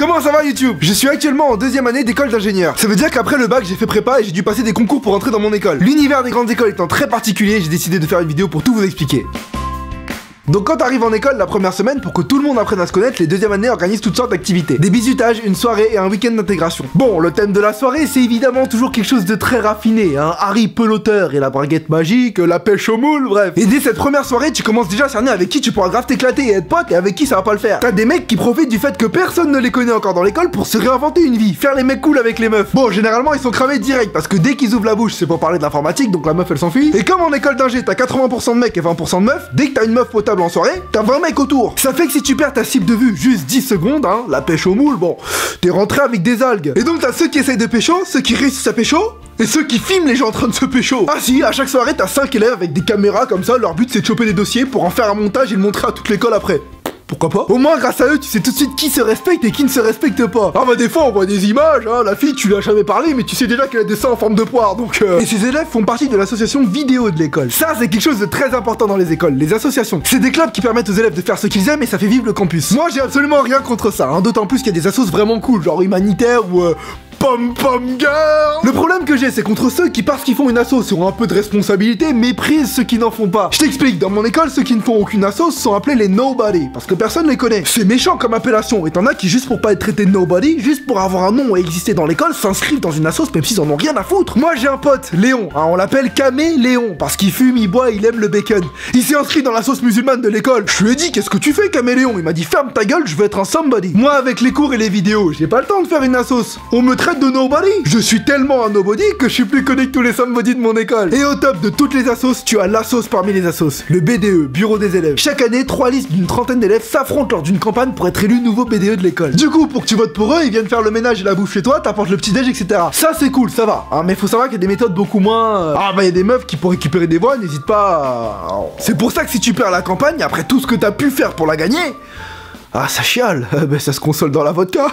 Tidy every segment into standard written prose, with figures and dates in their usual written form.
Comment ça va YouTube? Je suis actuellement en deuxième année d'école d'ingénieur. Ça veut dire qu'après le bac j'ai fait prépa et j'ai dû passer des concours pour entrer dans mon école. L'univers des grandes écoles étant très particulier, j'ai décidé de faire une vidéo pour tout vous expliquer. Donc quand t'arrives en école la première semaine, pour que tout le monde apprenne à se connaître, les deuxièmes années organisent toutes sortes d'activités. Des bisutages, une soirée et un week-end d'intégration. Bon, le thème de la soirée, c'est évidemment toujours quelque chose de très raffiné, hein. Harry peloteur et la braguette magique, la pêche au moule, bref. Et dès cette première soirée, tu commences déjà à cerner avec qui tu pourras grave t'éclater et être pote et avec qui ça va pas le faire. T'as des mecs qui profitent du fait que personne ne les connaît encore dans l'école pour se réinventer une vie, faire les mecs cool avec les meufs. Bon, généralement ils sont cramés direct parce que dès qu'ils ouvrent la bouche, c'est pour parler de l'informatique, donc la meuf elle s'enfuit. Et comme en école d'ingé, t'as 80% de mecs et 20% de meufs, dès que t'as une meuf potable en soirée, t'as 20 mecs autour. Ça fait que si tu perds ta cible de vue juste 10 secondes, hein, la pêche au moule, bon, t'es rentré avec des algues. Et donc t'as ceux qui essayent de pécho, ceux qui réussissent à pécho, et ceux qui filment les gens en train de se pécho. Ah si, à chaque soirée t'as 5 élèves avec des caméras comme ça, leur but c'est de choper des dossiers pour en faire un montage et le montrer à toute l'école après. Pourquoi pas? Au moins grâce à eux tu sais tout de suite qui se respecte et qui ne se respecte pas. Ah bah des fois on voit des images, hein, la fille tu lui as jamais parlé mais tu sais déjà qu'elle a des seins en forme de poire donc Et ces élèves font partie de l'association vidéo de l'école. Ça c'est quelque chose de très important dans les écoles, les associations. C'est des clubs qui permettent aux élèves de faire ce qu'ils aiment et ça fait vivre le campus. Moi j'ai absolument rien contre ça, hein, d'autant plus qu'il y a des assos vraiment cool, genre humanitaire ou Pom Pom Girl. Le problème que j'ai, c'est contre ceux qui, parce qu'ils font une asso, ont un peu de responsabilité, méprisent ceux qui n'en font pas. Je t'explique, dans mon école, ceux qui ne font aucune asso sont appelés les nobody, parce que personne les connaît. C'est méchant comme appellation, et t'en as qui, juste pour pas être traité de nobody, juste pour avoir un nom et exister dans l'école, s'inscrivent dans une asso, même s'ils en ont rien à foutre. Moi j'ai un pote, Léon, hein, on l'appelle Caméléon, parce qu'il fume, il boit, il aime le bacon. Il s'est inscrit dans la sauce musulmane de l'école. Je lui ai dit, qu'est-ce que tu fais Caméléon? Il m'a dit, ferme ta gueule, je veux être un somebody. Moi avec les cours et les vidéos, j'ai pas le temps de faire une assos. On me traite de nobody. Je suis tellement un nobody que je suis plus connu que tous les somebody de mon école. Et au top de toutes les assos, tu as l'assos parmi les assos, le BDE, bureau des élèves. Chaque année, 3 listes d'une trentaine d'élèves s'affrontent lors d'une campagne pour être élu nouveau BDE de l'école. Du coup, pour que tu votes pour eux, ils viennent faire le ménage et la bouffe chez toi, t'apportes le petit déj, etc. Ça c'est cool, ça va. Hein, mais faut savoir qu'il y a des méthodes beaucoup moins... Ah bah il y a des meufs qui pour récupérer des voix, n'hésite pas à... C'est pour ça que si tu perds la campagne, après tout ce que t'as pu faire pour la gagner... Ah, ça chiale, bah ça se console dans la vodka.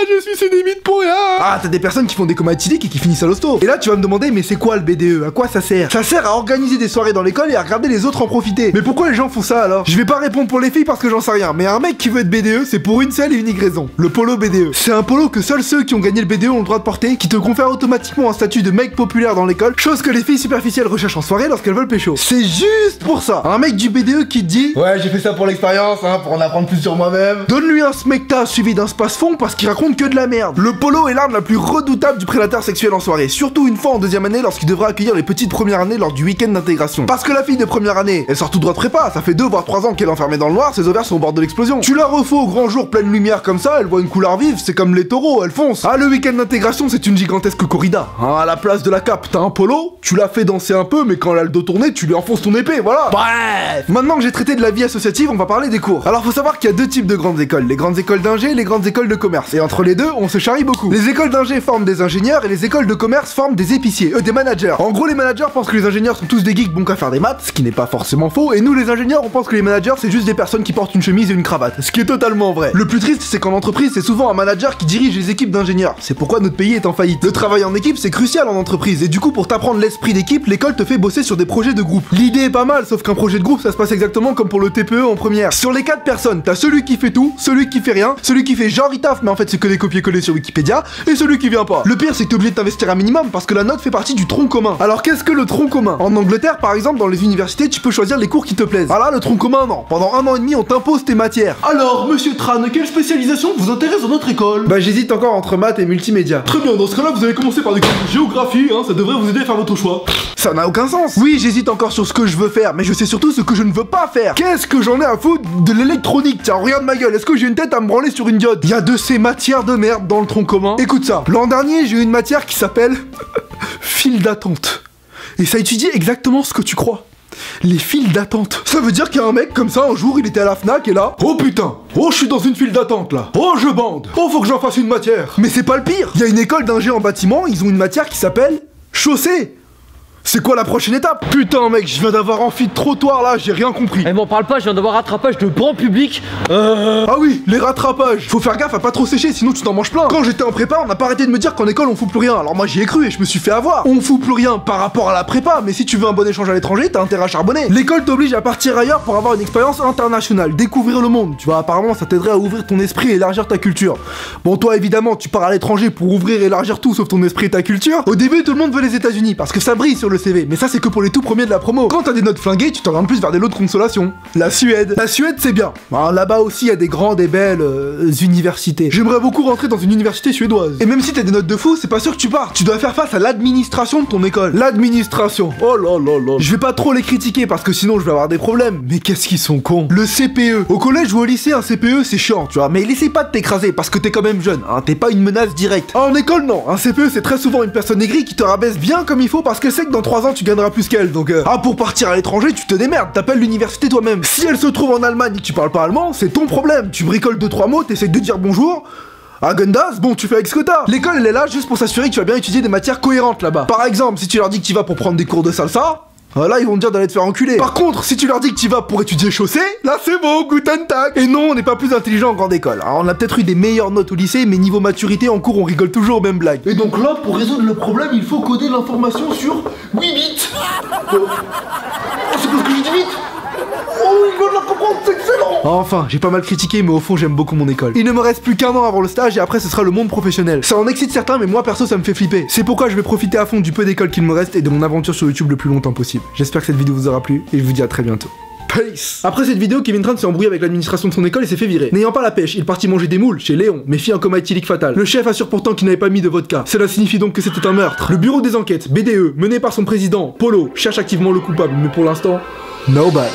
Je suis sénémite pour rien. Ah, t'as des personnes qui font des comas éthyliques et qui finissent à l'hosto. Et là, tu vas me demander, mais c'est quoi le BDE? À quoi ça sert? Ça sert à organiser des soirées dans l'école et à regarder les autres en profiter. Mais pourquoi les gens font ça alors? Je vais pas répondre pour les filles parce que j'en sais rien. Mais un mec qui veut être BDE, c'est pour une seule et unique raison. Le polo BDE. C'est un polo que seuls ceux qui ont gagné le BDE ont le droit de porter, qui te confère automatiquement un statut de mec populaire dans l'école, chose que les filles superficielles recherchent en soirée lorsqu'elles veulent pécho. C'est juste pour ça. Un mec du BDE qui te dit, ouais, j'ai fait ça pour l'expérience, hein, pour en apprendre plus sur moi-même. Donne-lui un smecta suivi d'un space-fond parce qu'il raconte que de la merde. Le polo est l'arme la plus redoutable du prédateur sexuel en soirée, surtout une fois en deuxième année lorsqu'il devra accueillir les petites premières années lors du week-end d'intégration. Parce que la fille de première année, elle sort tout droit de prépa, ça fait 2 voire 3 ans qu'elle est enfermée dans le noir, ses ovaires sont au bord de l'explosion. Tu la refais au grand jour pleine lumière comme ça, elle voit une couleur vive, c'est comme les taureaux, elle fonce. Ah, le week-end d'intégration c'est une gigantesque corrida. Hein, à la place de la cape, t'as un polo, tu la fais danser un peu, mais quand elle a le dos tourné, tu lui enfonces ton épée, voilà. Bref. Maintenant que j'ai traité de la vie associative, on va parler des cours. Alors faut savoir qu'il y a 2 types de grandes écoles, les grandes écoles d'ingé et les grandes écoles de commerce. Et entre les deux, on se charrie beaucoup. Les écoles d'ingé forment des ingénieurs et les écoles de commerce forment des épiciers, des managers. En gros, les managers pensent que les ingénieurs sont tous des geeks bons qu'à faire des maths, ce qui n'est pas forcément faux, et nous les ingénieurs, on pense que les managers c'est juste des personnes qui portent une chemise et une cravate, ce qui est totalement vrai. Le plus triste, c'est qu'en entreprise, c'est souvent un manager qui dirige les équipes d'ingénieurs. C'est pourquoi notre pays est en faillite. Le travail en équipe, c'est crucial en entreprise, et du coup, pour t'apprendre l'esprit d'équipe, l'école te fait bosser sur des projets de groupe. L'idée est pas mal, sauf qu'un projet de groupe, ça se passe exactement comme pour le TPE en première. Sur les 4 personnes, t'as celui qui fait tout, celui qui fait rien, celui qui fait genre il taffe, mais en fait c'est que des copier-coller sur Wikipédia, et celui qui vient pas. Le pire, c'est que t'es obligé de t'investir un minimum parce que la note fait partie du tronc commun. Alors qu'est-ce que le tronc commun? En Angleterre, par exemple, dans les universités, tu peux choisir les cours qui te plaisent. Ah là, le tronc commun, non. Pendant 1 an et demi, on t'impose tes matières. Alors, monsieur Tran, quelle spécialisation vous intéresse dans notre école? Bah, j'hésite encore entre maths et multimédia. Très bien, dans ce cas-là, vous allez commencer par des cours de géographie, hein, ça devrait vous aider à faire votre choix. Ça n'a aucun sens. Oui, j'hésite encore sur ce que je veux faire, mais je sais surtout ce que je ne veux pas faire. Qu'est-ce que j'en ai à foutre de l'électronique? Tiens, regarde ma gueule, est-ce que j'ai une tête à me branler sur une diode? Il y a de ces matières de merde dans le tronc commun. Écoute ça, l'an dernier, j'ai eu une matière qui s'appelle file d'attente. Et ça étudie exactement ce que tu crois. Les files d'attente. Ça veut dire qu'il y a un mec comme ça, un jour, il était à la Fnac et là... Oh putain! Oh, je suis dans une file d'attente là! Oh, je bande! Oh, faut que j'en fasse une matière! Mais c'est pas le pire! Il y a une école d'ingé en bâtiment, ils ont une matière qui s'appelle... chaussée! C'est quoi la prochaine étape? Putain mec, je viens d'avoir amphi de trottoir là, j'ai rien compris. Eh m'en parle pas, je viens d'avoir rattrapage de banc public. Ah oui, les rattrapages. Faut faire gaffe à pas trop sécher, sinon tu t'en manges plein. Quand j'étais en prépa, on n'a pas arrêté de me dire qu'en école on fout plus rien. Alors moi j'y ai cru et je me suis fait avoir. On fout plus rien par rapport à la prépa, mais si tu veux un bon échange à l'étranger, t'as intérêt à charbonner. L'école t'oblige à partir ailleurs pour avoir une expérience internationale, découvrir le monde. Tu vois, apparemment ça t'aiderait à ouvrir ton esprit et élargir ta culture. Bon, toi évidemment, tu pars à l'étranger pour ouvrir et élargir tout sauf ton esprit et ta culture. Au début, tout le monde veut les États-Unis parce que ça brille sur le CV, mais ça c'est que pour les tout premiers de la promo. Quand t'as des notes flinguées, tu t'orientes plus vers des lots de consolation. La Suède. La Suède, c'est bien. Alors, là-bas aussi, il y a des grandes et belles universités. J'aimerais beaucoup rentrer dans une université suédoise. Et même si t'as des notes de fou, c'est pas sûr que tu pars. Tu dois faire face à l'administration de ton école. L'administration. Oh là là là. Je vais pas trop les critiquer parce que sinon je vais avoir des problèmes. Mais qu'est-ce qu'ils sont cons. Le CPE. Au collège ou au lycée, un CPE, c'est chiant, tu vois. Mais essaie pas de t'écraser parce que t'es quand même jeune. Hein. T'es pas une menace directe. En école, non. Un CPE, c'est très souvent une personne aigrie qui te rabaisse bien comme il faut parce qu'elle sait que dans 3 ans, tu gagneras plus qu'elle. Donc, pour partir à l'étranger, tu te démerdes, t'appelles l'université toi-même. Si elle se trouve en Allemagne et que tu parles pas allemand, c'est ton problème. Tu bricoles 2-3 mots, t'essayes de dire bonjour. À Gundas, bon, tu fais avec ce que t'as. L'école, elle est là juste pour s'assurer que tu vas bien étudier des matières cohérentes là-bas. Par exemple, si tu leur dis que tu vas pour prendre des cours de salsa, là, ils vont te dire d'aller te faire enculer. Par contre, si tu leur dis que tu vas pour étudier chaussée, là, c'est bon, guten tag. Et non, on n'est pas plus intelligent en grande école. Alors, on a peut-être eu des meilleures notes au lycée, mais niveau maturité, en cours, on rigole toujours aux mêmes blagues. Et donc là, pour résoudre le problème, il faut coder l'information sur 8 bits. C'est parce que j'ai dit vite. Oh, ils veulent la comprendre, c'est excellent. Enfin, j'ai pas mal critiqué, mais au fond, j'aime beaucoup mon école. Il ne me reste plus qu'un an avant le stage et après, ce sera le monde professionnel. Ça en excite certains, mais moi, perso, ça me fait flipper. C'est pourquoi je vais profiter à fond du peu d'école qu'il me reste et de mon aventure sur YouTube le plus longtemps possible. J'espère que cette vidéo vous aura plu et je vous dis à très bientôt. Peace. Après cette vidéo, Kevin Tran s'est embrouillé avec l'administration de son école et s'est fait virer. N'ayant pas la pêche, il partit manger des moules chez Léon, mais fit un coma éthylique fatal. Le chef assure pourtant qu'il n'avait pas mis de vodka. Cela signifie donc que c'était un meurtre. Le bureau des enquêtes, BDE, mené par son président, Polo, cherche activement le coupable, mais pour l'instant, nobody.